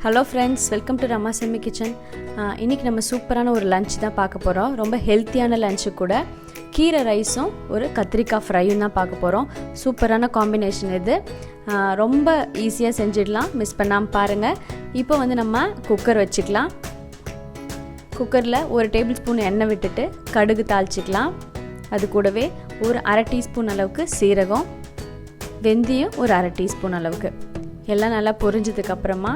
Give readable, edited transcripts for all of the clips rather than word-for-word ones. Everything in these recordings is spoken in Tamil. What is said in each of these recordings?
Hello friends, welcome to Ramas Yummy Kitchen. இன்னைக்கு நம்ம சூப்பரான ஒரு லஞ்ச் தான் பார்க்க போறோம். ரொம்ப ஹெல்த்தியான லஞ்ச் கூட கீரை ரைஸும் ஒரு கத்திரிக்காய் ஃப்ரையும் தான் பார்க்க போறோம். சூப்பரான காம்பினேஷன் இது. ரொம்ப ஈஸியா செஞ்சிடலாம். மிஸ் பண்ணாம பாருங்க. இப்போ வந்து நம்ம குக்கர் வச்சுக்கலாம். குக்கர்ல ஒரு டேபிள்ஸ்பூன் எண்ணெய் விட்டுட்டு கடுகு தாளிச்சிக்கலாம். அது கூடவே ஒரு 1/2 டீஸ்பூன் அளவுக்கு சீரகம், வெந்தயம் ஒரு 1/2 டீஸ்பூன் அளவுக்கு. எல்லாம் நல்லா பொரிஞ்சதுக்கு அப்புறமா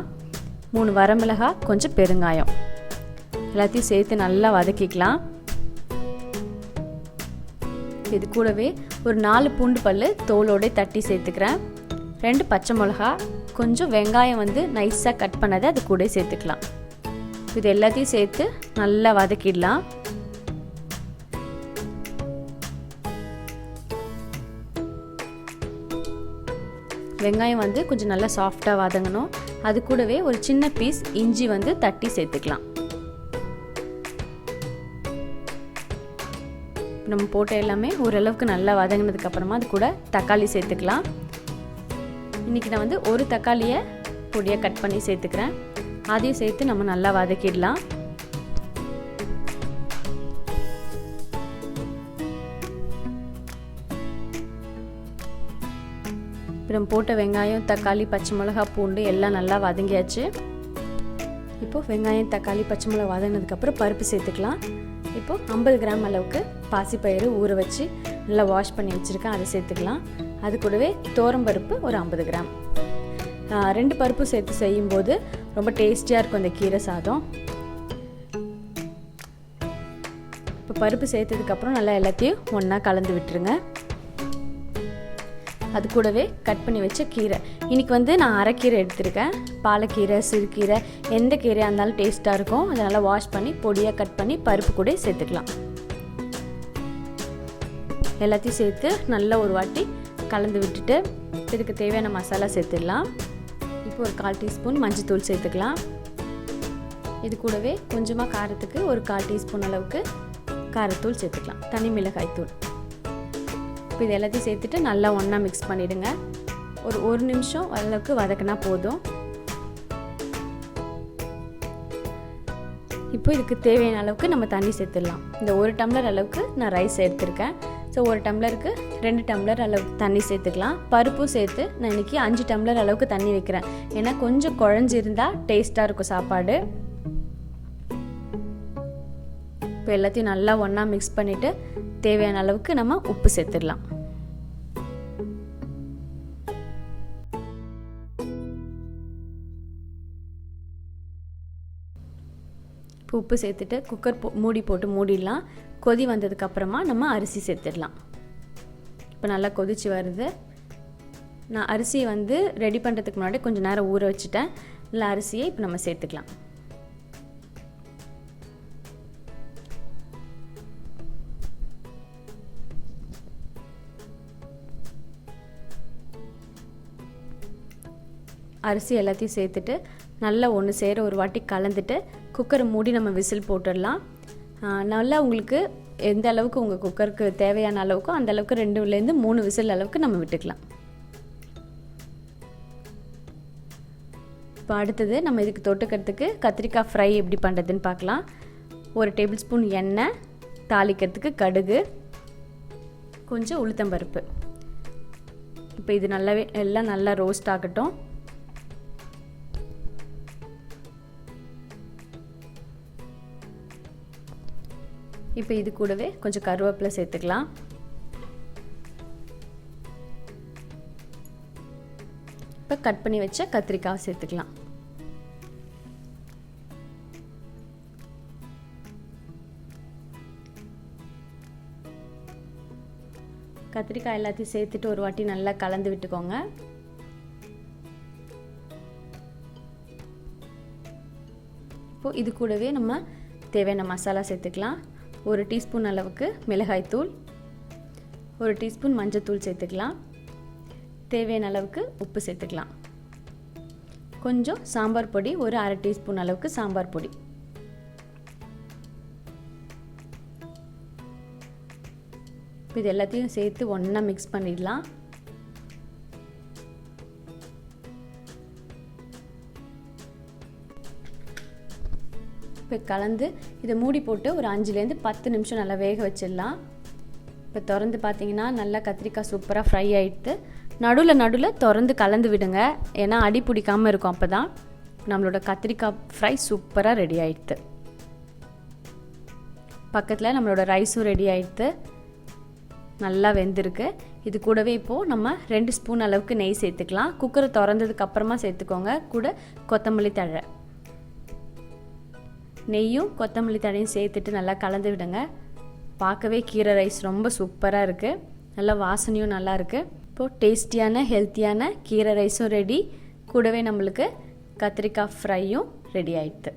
3 வரமிளகாய், கொஞ்சம் பெருங்காயம் எல்லாத்தையும் சேர்த்து நல்லா வதக்கிக்கலாம். இது கூடவே ஒரு 4 பூண்டு பல் தோலோட தட்டி சேர்த்துக்கிறேன். 2 பச்சை மிளகாய், கொஞ்சம் வெங்காயம் வந்து நைஸாக கட் பண்ணதை அது கூட சேர்த்துக்கலாம். இது எல்லாத்தையும் சேர்த்து நல்லா வதக்கிடலாம். வெங்காயம் வந்து கொஞ்சம் நல்லா சாஃப்டாக வதங்கணும். அது கூடவே ஒரு சின்ன பீஸ் இஞ்சி வந்து தட்டி சேர்த்துக்கலாம். நம்ம போட்ட எல்லாமே ஓரளவுக்கு நல்லா வதங்கினதுக்கு அப்புறமா அது கூட தக்காளி சேர்த்துக்கலாம். இன்றைக்கி நான் வந்து ஒரு தக்காளியை பொடியாக கட் பண்ணி சேர்த்துக்கிறேன். அதையும் சேர்த்து நம்ம நல்லா வதக்கிடலாம். நம்ம போட்ட வெங்காயம், தக்காளி, பச்சை மிளகாய், பூண்டு எல்லாம் நல்லா வதங்கியாச்சு. இப்போது வெங்காயம், தக்காளி, பச்சை மிளகாய் வதங்கினதுக்கப்புறம் பருப்பு சேர்த்துக்கலாம். இப்போது 50 கிராம் அளவுக்கு பாசிப்பயிறு ஊற வச்சு நல்லா வாஷ் பண்ணி வச்சுருக்கேன், அதை சேர்த்துக்கலாம். அது கூடவே பருப்பு ஒரு 50 கிராம். 2 பருப்பு சேர்த்து செய்யும்போது ரொம்ப டேஸ்டியாக இருக்கும் இந்த கீரை சாதம். இப்போ பருப்பு சேர்த்ததுக்கப்புறம் நல்லா எல்லாத்தையும் ஒன்றா கலந்து விட்டுருங்க. அது கூடவே கட் பண்ணி வச்ச கீரை, இன்றைக்கி வந்து நான் அரைக்கீரை எடுத்திருக்கேன். பாலக்கீரை, சிறுகீரை, எந்த கீரையாக இருந்தாலும் டேஸ்ட்டாக இருக்கும். அதை நல்லா வாஷ் பண்ணி பொடியாக கட் பண்ணி பருப்பு கூட சேர்த்துக்கலாம். எல்லாத்தையும் சேர்த்து நல்லா ஒரு வாட்டி கலந்து விட்டுட்டு இதுக்கு தேவையான மசாலா சேர்த்துடலாம். இப்போ ஒரு 1/4 டீஸ்பூன் மஞ்சள்தூள் சேர்த்துக்கலாம். இது கூடவே கொஞ்சமாக காரத்துக்கு ஒரு 1/4 டீஸ்பூன் அளவுக்கு காரத்தூள் சேர்த்துக்கலாம். தனி மிளகாய் தூள். இப்போ இது எல்லாத்தையும் சேர்த்துட்டு நல்லா ஒன்றா மிக்ஸ் பண்ணிவிடுங்க. ஒரு நிமிஷம் அளவுக்கு வதக்கினா போதும். இப்போ இதுக்கு தேவையான அளவுக்கு நம்ம தண்ணி சேர்த்துடலாம். இந்த 1 டம்ளர் அளவுக்கு நான் ரைஸ் எடுத்திருக்கேன். ஸோ 1 டம்ளருக்கு 2 டம்ளர் அளவுக்கு தண்ணி சேர்த்துக்கலாம். பருப்பும் சேர்த்து நான் இன்றைக்கி 5 டம்ளர் அளவுக்கு தண்ணி வைக்கிறேன். ஏன்னா கொஞ்சம் குழஞ்சிருந்தால் டேஸ்ட்டாக இருக்கும் சாப்பாடு. இப்போ எல்லாத்தையும் நல்லா ஒன்றா மிக்ஸ் பண்ணிவிட்டு தேவையான அளவுக்கு நம்ம உப்பு சேர்த்துடலாம். இப்போ உப்பு சேர்த்துட்டு குக்கர் மூடி போட்டு மூடிடலாம். கொதி வந்ததுக்கப்புறமா நம்ம அரிசி சேர்த்துடலாம். இப்போ நல்லா கொதிச்சு வருது. நான் அரிசியை வந்து ரெடி பண்ணுறதுக்கு முன்னாடி கொஞ்சம் நேரம் ஊற வச்சுட்டேன். இல்லை அரிசியை இப்போ நம்ம சேர்த்துக்கலாம். அரிசி எல்லாத்தையும் சேர்த்துட்டு நல்லா ஒன்று சேர ஒரு வாட்டி கலந்துட்டு குக்கரை மூடி நம்ம விசில் போட்டுடலாம். நல்லா உங்களுக்கு எந்த அளவுக்கு உங்கள் குக்கருக்கு தேவையான அளவுக்கோ அந்த அளவுக்கு 2லேருந்து 3 விசில் அளவுக்கு நம்ம விட்டுக்கலாம். இப்போ அடுத்தது நம்ம இதுக்கு தொட்டுக்கிறதுக்கு கத்திரிக்காய் ஃப்ரை எப்படி பண்ணுறதுன்னு பார்க்கலாம். ஒரு டேபிள்ஸ்பூன் எண்ணெய், தாளிக்கிறதுக்கு கடுகு, கொஞ்சம் உளுத்தம்பருப்பு. இப்போ இது நல்லாவே எல்லாம் நல்லா ரோஸ்ட் ஆகட்டும். இப்போ இது கூடவே கொஞ்சம் கருவேப்பிலை சேர்த்துக்கலாம். இப்போ கட் பண்ணி வச்ச கத்திரிக்காய் சேர்த்துக்கலாம். கத்திரிக்காய் எல்லாத்தையும் சேர்த்துட்டு ஒரு வாட்டி நல்லா கலந்து விட்டுக்கோங்க. இப்போது இது கூடவே நம்ம தேவையான மசாலா சேர்த்துக்கலாம். 1 டீஸ்பூன் அளவுக்கு மிளகாய்த்தூள், 1 டீஸ்பூன் மஞ்சள்தூள் சேர்த்துக்கலாம். தேவையான அளவுக்கு உப்பு சேர்த்துக்கலாம். கொஞ்சம் சாம்பார் பொடி, ஒரு 1/2 டீஸ்பூன் அளவுக்கு சாம்பார் பொடி. இது எல்லாத்தையும் சேர்த்து ஒன்றா மிக்ஸ் பண்ணிடலாம். இப்போ கலந்து இதை மூடி போட்டு ஒரு 5லேருந்து 10 நிமிஷம் நல்லா வேக வச்சிடலாம். இப்போ திறந்து பார்த்தீங்கன்னா நல்லா கத்திரிக்காய் சூப்பராக ஃப்ரை ஆகிடுது. நடுவில் திறந்து கலந்து விடுங்க, ஏன்னா அடி பிடிக்காமல் இருக்கும். அப்போ தான் நம்மளோட கத்திரிக்காய் ஃப்ரை சூப்பராக ரெடி ஆகிடுது. பக்கத்தில் நம்மளோட ரைஸும் ரெடி ஆகிடுது, நல்லா வெந்திருக்கு. இது கூடவே இப்போது நம்ம 2 ஸ்பூன் அளவுக்கு நெய் சேர்த்துக்கலாம். குக்கரை திறந்ததுக்கு அப்புறமா சேர்த்துக்கோங்க. கூட கொத்தமல்லி தழை, நெய்யும் கொத்தமல்லி தழையும் சேர்த்துட்டு நல்லா கலந்து விடுங்க. பார்க்கவே கீரை ரைஸ் ரொம்ப சூப்பராக இருக்குது, நல்லா வாசனையும் நல்லா இருக்குது. இப்போது டேஸ்டியான ஹெல்த்தியான கீரை ரைஸும் ரெடி, கூடவே நம்மளுக்கு கத்திரிக்காய் ஃப்ரையும் ரெடி ஆகிடுது.